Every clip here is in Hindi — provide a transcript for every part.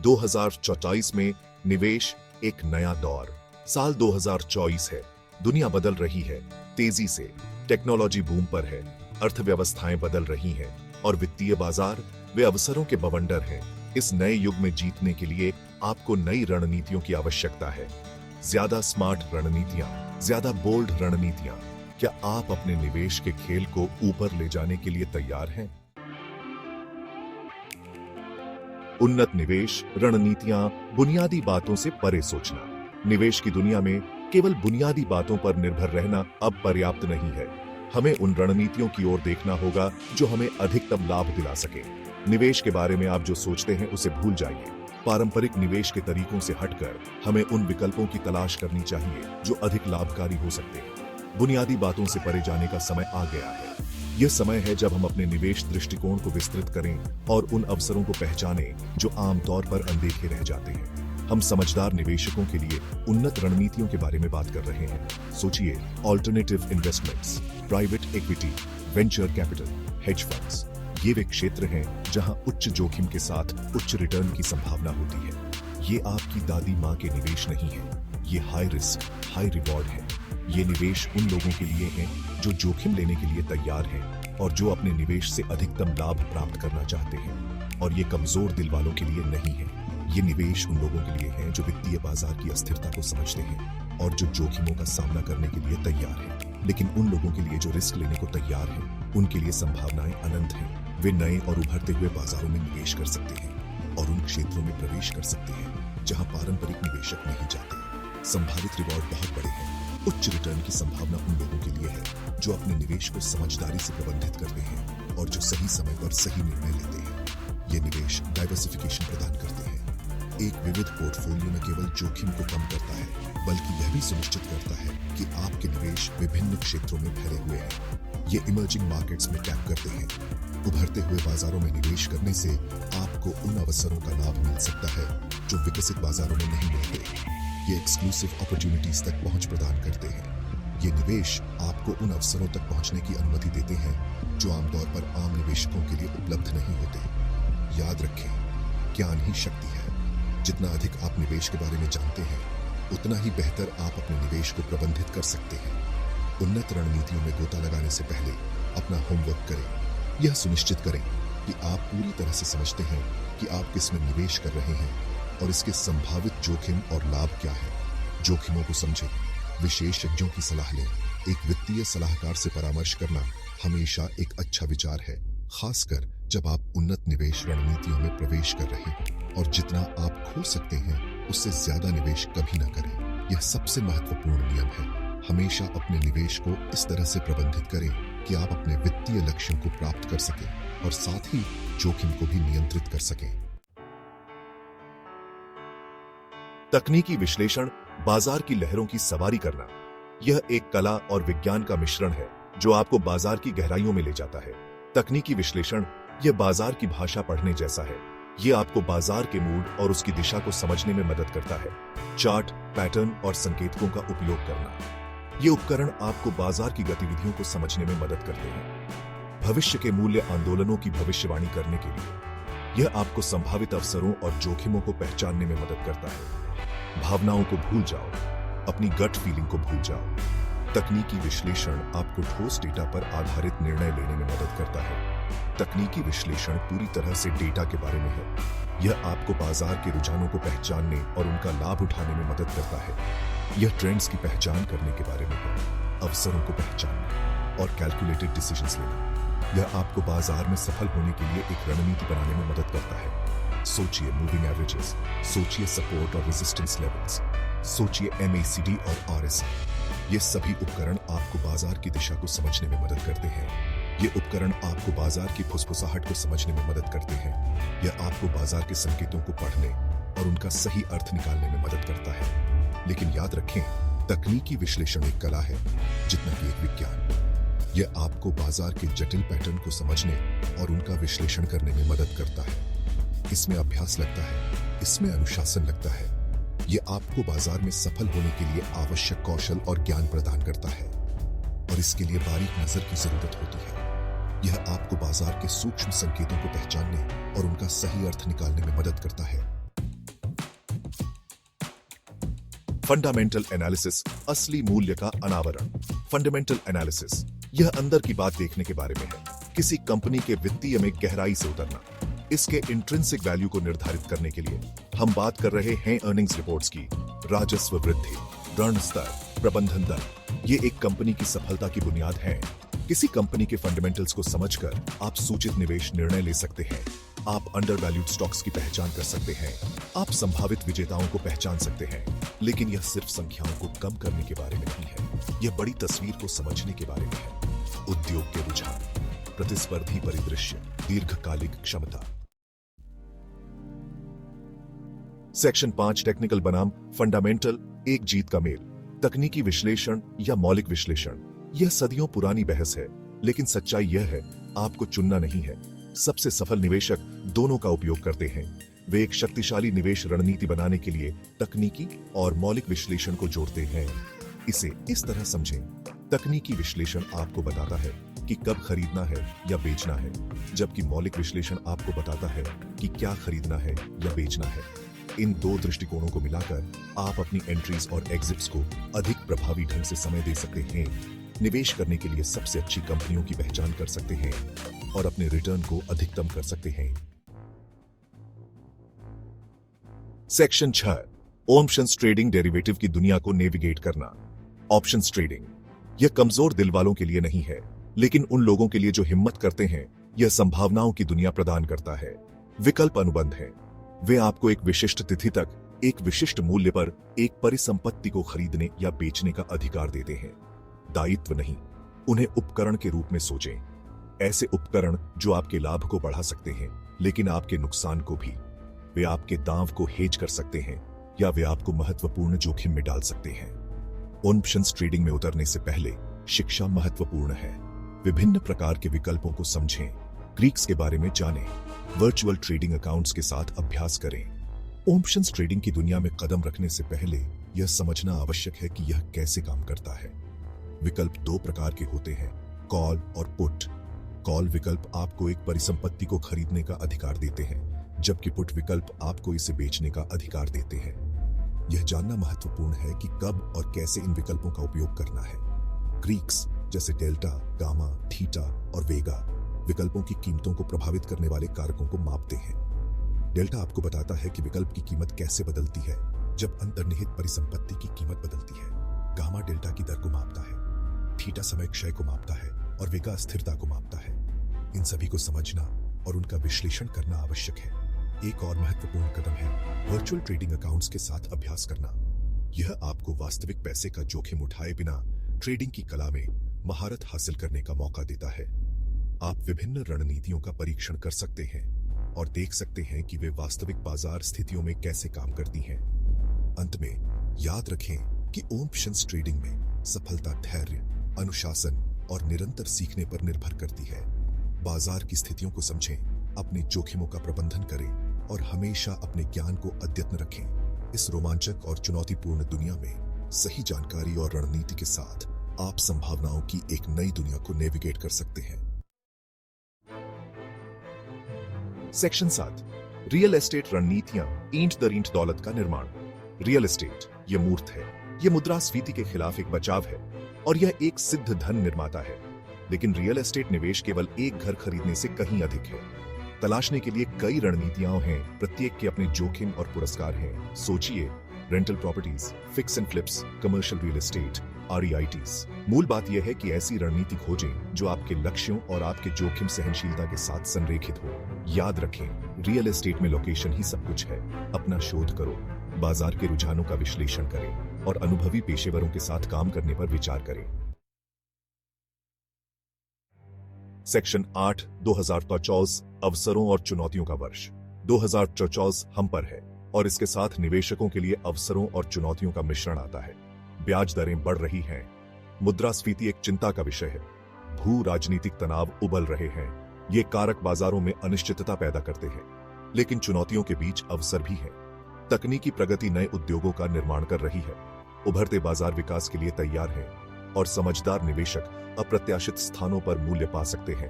2024 में निवेश एक नया दौर। साल 2024 है, दुनिया बदल रही है तेजी से, टेक्नोलॉजी बूम पर है, अर्थव्यवस्थाएं बदल रही हैं और वित्तीय बाजार वे अवसरों के बवंडर हैं। इस नए युग में जीतने के लिए आपको नई रणनीतियों की आवश्यकता है। ज्यादा स्मार्ट रणनीतियां, ज्यादा बोल्ड रणनीतियां। क्या आप अपने निवेश के खेल को ऊपर ले जाने के लिए तैयार हैं? उन्नत निवेश रणनीतियां, बुनियादी बातों से परे सोचना। निवेश की दुनिया में केवल बुनियादी बातों पर निर्भर रहना अब पर्याप्त नहीं है। हमें उन रणनीतियों की ओर देखना होगा जो हमें अधिकतम लाभ दिला सके। निवेश के बारे में आप जो सोचते हैं उसे भूल जाइए। पारंपरिक निवेश के तरीकों से हटकर हमें उन विकल्पों की तलाश करनी चाहिए जो अधिक लाभकारी हो सकते हैं। बुनियादी बातों से परे जाने का समय आ गया है। यह समय है जब हम अपने निवेश दृष्टिकोण को विस्तृत करें और उन अवसरों को पहचानें जो आमतौर पर अनदेखे रह जाते हैं। हम समझदार निवेशकों के लिए उन्नत रणनीतियों के बारे में बात कर रहे हैं। सोचिए, alternative investments, private equity, venture capital, hedge funds. ये वे क्षेत्र हैं जहां उच्च जोखिम के साथ उच्च रिटर्न की संभावना होती है। ये आपकी दादी माँ के निवेश नहीं है, ये हाई रिस्क हाई रिवॉर्ड है। ये निवेश उन लोगों के लिए हैं जो जोखिम लेने के लिए तैयार हैं और जो अपने निवेश से अधिकतम लाभ प्राप्त करना चाहते हैं। और ये कमजोर दिल वालों के लिए नहीं है। ये निवेश उन लोगों के लिए हैं जो वित्तीय बाजार की अस्थिरता को समझते हैं और जो जोखिमों का सामना करने के लिए तैयार हैं। लेकिन उन लोगों के लिए जो रिस्क लेने को तैयार हैं, उनके लिए संभावनाएं अनंत हैं। वे नए और उभरते हुए बाजारों में निवेश कर सकते हैं और उन क्षेत्रों में प्रवेश कर सकते हैं जहां पारंपरिक निवेशक नहीं जाते। संभावित रिवॉर्ड बहुत बड़े हैं। उच्च रिटर्न की संभावना उन लोगों के लिए है जो अपने निवेश को समझदारी से प्रबंधित करते हैं और जो सही समय पर सही निर्णय लेते हैं। ये निवेश डाइवर्सिफिकेशन प्रदान करते हैं। एक विविध पोर्टफोलियो न केवल जोखिम को कम करता है, बल्कि यह भी सुनिश्चित करता है कि आपके निवेश विभिन्न क्षेत्रों में फैले हुए हैं। ये इमर्जिंग मार्केट्स में टैप करते हैं। उभरते हुए बाजारों में निवेश करने से आपको उन अवसरों का लाभ मिल सकता है जो विकसित बाजारों में नहीं मिलते। ये एक्सक्लूसिव अपॉर्चुनिटीज तक पहुंच प्रदान करते हैं। ये निवेश आपको उन अवसरों तक पहुंचने की अनुमति देते हैं जो आमतौर पर आम निवेशकों के लिए उपलब्ध नहीं होते। याद रखें, ज्ञान ही शक्ति है। जितना अधिक आप निवेश के बारे में जानते हैं, उतना ही बेहतर आप अपने निवेश को प्रबंधित कर सकते हैं। उन्नत रणनीतियों में गोता लगाने से पहले अपना होमवर्क करें। यह सुनिश्चित करें कि आप पूरी तरह से समझते हैं कि आप किस में निवेश कर रहे हैं और इसके संभावित जोखिम और लाभ क्या है। जोखिमों को समझें, विशेषज्ञों की सलाह लें। एक वित्तीय सलाहकार से परामर्श करना हमेशा एक अच्छा विचार है, खासकर जब आप उन्नत निवेश रणनीतियों में प्रवेश कर रहे हैं। और जितना आप खो सकते हैं, उससे ज्यादा निवेश कभी न करें। यह सबसे महत्वपूर्ण नियम है। हमेशा अपने निवेश को इस तरह से प्रबंधित करें कि आप अपने वित्तीय लक्ष्यों को प्राप्त कर सकें और साथ ही जोखिम को भी नियंत्रित कर सकें। तकनीकी विश्लेषण, बाजार की लहरों की सवारी करना। यह एक कला और विज्ञान का मिश्रण है जो आपको बाजार की गहराइयों में ले जाता है। तकनीकी विश्लेषण यह बाजार की भाषा पढ़ने जैसा है। ये आपको बाजार के मूड और उसकी दिशा को समझने में मदद करता है। चार्ट, पैटर्न और संकेतकों का उपयोग करना। ये उपकरण आपको बाजार की गतिविधियों को समझने में मदद करते हैं। भविष्य के मूल्य आंदोलनों की भविष्यवाणी करने के लिए यह आपको संभावित अवसरों और जोखिमों को पहचानने में मदद करता है। भावनाओं को भूल जाओ, अपनी गट फीलिंग को भूल जाओ। तकनीकी विश्लेषण आपको ठोस डेटा पर आधारित निर्णय लेने में मदद करता है। तकनीकी विश्लेषण पूरी तरह से डेटा के बारे में है। यह आपको बाजार के रुझानों को पहचानने और उनका लाभ उठाने में मदद करता है। यह ट्रेंड्स की पहचान करने के बारे में है, अवसरों को पहचानना और कैलकुलेटेड डिसीजंस लेना। यह आपको बाजार में सफल होने के लिए एक रणनीति बनाने में मदद करता है। सोचिए मूविंग एवरेजेस, सोचिए सपोर्ट और रेजिस्टेंस लेवल्स, सोचिए MACD और RSI। ये सभी उपकरण आपको बाजार की दिशा को समझने में मदद करते हैं। ये उपकरण आपको बाजार की फुसफुसाहट को समझने में मदद करते हैं। यह आपको बाजार के संकेतों को पढ़ने और उनका सही अर्थ निकालने में मदद करता है। लेकिन याद रखें, तकनीकी विश्लेषण एक कला है जितना कि एक विज्ञान। यह आपको बाजार के जटिल पैटर्न को समझने और उनका विश्लेषण करने में मदद करता है। इसमें अभ्यास लगता है, इसमें अनुशासन लगता है। यह आपको बाजार में सफल होने के लिए आवश्यक कौशल और ज्ञान प्रदान करता है और इसके लिए बारीक नजर की जरूरत होती है। यह आपको बाजार के सूक्ष्म संकेतों को पहचानने और उनका सही अर्थ निकालने में मदद करता है। फंडामेंटल एनालिसिस, असली मूल्य का अनावरण। फंडामेंटल एनालिसिस यह अंदर की बात देखने के बारे में है, किसी कंपनी के वित्तीय में गहराई से उतरना, इसके इंट्रिंसिक वैल्यू को निर्धारित करने के लिए हम बात कर रहे हैं अर्निंग्स रिपोर्ट्स की, राजस्व वृद्धि, ऋण स्तर, प्रबंधन दर। ये एक कंपनी की सफलता की बुनियाद है। किसी कंपनी के फंडामेंटल्स को समझकर आप सूचित निवेश निर्णय ले सकते हैं, आप अंडरवैल्यूड स्टॉक्स की पहचान कर सकते हैं, आप संभावित विजेताओं को पहचान सकते हैं। लेकिन यह सिर्फ संख्याओं को कम करने के बारे में नहीं है, यह बड़ी तस्वीर को समझने के बारे में है। उद्योग के रुझान, प्रतिस्पर्धी परिदृश्य, दीर्घकालिक क्षमता। सेक्शन 5 टेक्निकल बनाम फंडामेंटल, एक जीत का मेल। तकनीकी विश्लेषण या मौलिक विश्लेषण, यह सदियों पुरानी बहस है, लेकिन सच्चाई यह है आपको चुनना नहीं है। सबसे सफल निवेशक दोनों का उपयोग करते हैं। वे एक शक्तिशाली निवेश रणनीति बनाने के लिए तकनीकी और मौलिक विश्लेषण को जोड़ते हैं। इसे इस तरह समझें, तकनीकी विश्लेषण आपको बताता है कि कब खरीदना है या बेचना है, जबकि मौलिक विश्लेषण आपको बताता है कि क्या खरीदना है या बेचना है। इन दो दृष्टिकोणों को मिलाकर आप अपनी एंट्रीज और एग्जिट्स को अधिक प्रभावी ढंग से समय दे सकते हैं, निवेश करने के लिए सबसे अच्छी कंपनियों की पहचान कर सकते हैं और अपने रिटर्न को अधिकतम कर सकते हैं। सेक्शन 6 ऑप्शंस ट्रेडिंग, डेरिवेटिव की दुनिया को नेविगेट करना। ऑप्शंस ट्रेडिंग यह कमजोर दिल वालों के लिए नहीं है, लेकिन उन लोगों के लिए जो हिम्मत करते हैं। यह संभावनाओं की दुनिया प्रदान करता है। विकल्प अनुबंध है, वे आपको एक विशिष्ट तिथि तक एक विशिष्ट मूल्य पर एक परिसंपत्ति को खरीदने या बेचने का अधिकार देते हैं। दायित्व नहीं, उन्हें उपकरण के रूप में सोचें। ऐसे उपकरण जो आपके लाभ को बढ़ा सकते हैं, लेकिन आपके नुकसान को भी। वे आपके दांव को हेज कर सकते हैं या वे आपको महत्वपूर्ण जोखिम में डाल सकते हैं। ऑप्शंस ट्रेडिंग में उतरने से पहले शिक्षा महत्वपूर्ण है। विभिन्न प्रकार के विकल्पों को समझें, ग्रीक्स के बारे में जानें, वर्चुअल ट्रेडिंग अकाउंट्स के साथ अभ्यास करें। ऑप्शंस ट्रेडिंग की दुनिया में कदम रखने से पहले यह समझना आवश्यक है कि यह कैसे काम करता है। विकल्प दो प्रकार के होते हैं, कॉल और पुट। कॉल विकल्प आपको एक परिसंपत्ति को खरीदने का अधिकार देते हैं, जबकि पुट विकल्प आपको इसे बेचने का अधिकार देते हैं। यह जानना महत्वपूर्ण है कि कब और कैसे इन विकल्पों का उपयोग करना है। ग्रीक्स जैसे डेल्टा, गामा, थीटा और वेगा विकल्पों की कीमतों को प्रभावित करने वाले कारकों को मापते हैं। डेल्टा आपको बताता है कि विकल्प की कीमत कैसे बदलती है जब अंतर्निहित परिसंपत्ति की कीमत बदलती है। गामा डेल्टा की दर को मापता है, थीटा समय क्षय को मापता है और वेगा स्थिरता को मापता है। इन सभी को समझना और उनका विश्लेषण करना आवश्यक है। एक और महत्वपूर्ण कदम है वर्चुअल ट्रेडिंग अकाउंट्स के साथ अभ्यास करना। यह आपको वास्तविक पैसे का जोखिम उठाए बिना ट्रेडिंग की कला में महारत हासिल करने का मौका देता है। आप विभिन्न रणनीतियों का परीक्षण कर सकते हैं और देख सकते हैं कि वे वास्तविक बाजार स्थितियों में कैसे काम करती हैं। अंत में याद रखें कि ऑप्शंस ट्रेडिंग में सफलता धैर्य, अनुशासन और निरंतर सीखने पर निर्भर करती है। बाजार की स्थितियों को समझें, अपने जोखिमों का प्रबंधन करें और हमेशा अपने ज्ञान को अद्यतन रखें। इस रोमांचक और चुनौतीपूर्ण दुनिया में सही जानकारी और रणनीति के साथ आप संभावनाओं की एक नई दुनिया को नेविगेट कर सकते हैं। सेक्शन 7 रियल एस्टेट रणनीतियां, ईंट दर ईंट दौलत का निर्माण। रियल एस्टेट यह मूर्त है, यह मुद्रास्फीति के खिलाफ एक बचाव है और यह एक सिद्ध धन निर्माता है। लेकिन रियल एस्टेट निवेश केवल एक घर खरीदने से कहीं अधिक है। तलाशने के लिए कई रणनीतियां हैं, प्रत्येक के अपने जोखिम और पुरस्कार हैं। सोचिए, rental properties, fix and flips, commercial real estate, REITs। मूल बात यह है कि ऐसी रणनीति खोजें जो आपके लक्ष्यों और आपके जोखिम सहनशीलता के साथ संरेखित हो। याद रखें, रियल एस्टेट में लोकेशन ही सब कुछ है। अपना शोध करो, बाजार के रुझानों का विश्लेषण करें और अनुभवी पेशेवरों के साथ काम करने पर विचार करें। सेक्शन 8 2024 अवसरों और चुनौतियों का वर्ष। 2024 हम पर है और इसके साथ निवेशकों के लिए अवसरों और चुनौतियों का मिश्रण आता है। ब्याज दरें बढ़ रही हैं, मुद्रास्फीति एक चिंता का विषय है, भू राजनीतिक तनाव उबल रहे हैं। ये कारक बाजारों में अनिश्चितता पैदा करते हैं, लेकिन चुनौतियों के बीच अवसर भी हैं। तकनीकी प्रगति नए उद्योगों का निर्माण कर रही है, उभरते बाजार विकास के लिए तैयार हैं और समझदार निवेशक अप्रत्याशित स्थानों पर मूल्य पा सकते हैं।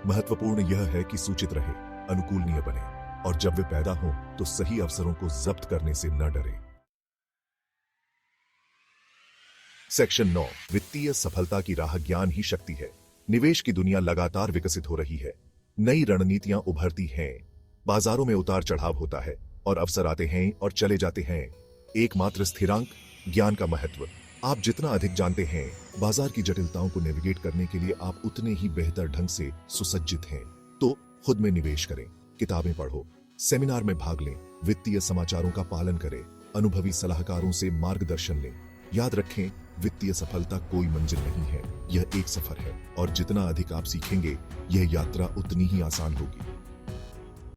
महत्वपूर्ण यह है कि सूचित रहे, अनुकूलनीय बने और जब वे पैदा हों तो सही अवसरों को जब्त करने से न डरें। सेक्शन 9 वित्तीय सफलता की राह ज्ञान ही शक्ति है। निवेश की दुनिया लगातार विकसित हो रही है। नई रणनीतियां उभरती हैं, बाजारों में उतार चढ़ाव होता है और अवसर आते हैं और चले जाते हैं। एकमात्र स्थिरांक ज्ञान का महत्व। आप जितना अधिक जानते हैं, बाजार की जटिलताओं को नेविगेट करने के लिए आप उतने ही बेहतर ढंग से सुसज्जित हैं। तो खुद में निवेश करें, किताबें पढ़ो, सेमिनार में भाग लें, वित्तीय समाचारों का पालन करें, अनुभवी सलाहकारों से मार्गदर्शन लें। याद रखें, वित्तीय सफलता कोई मंजिल नहीं है, यह एक सफर है और जितना अधिक आप सीखेंगे, यह यात्रा उतनी ही आसान होगी।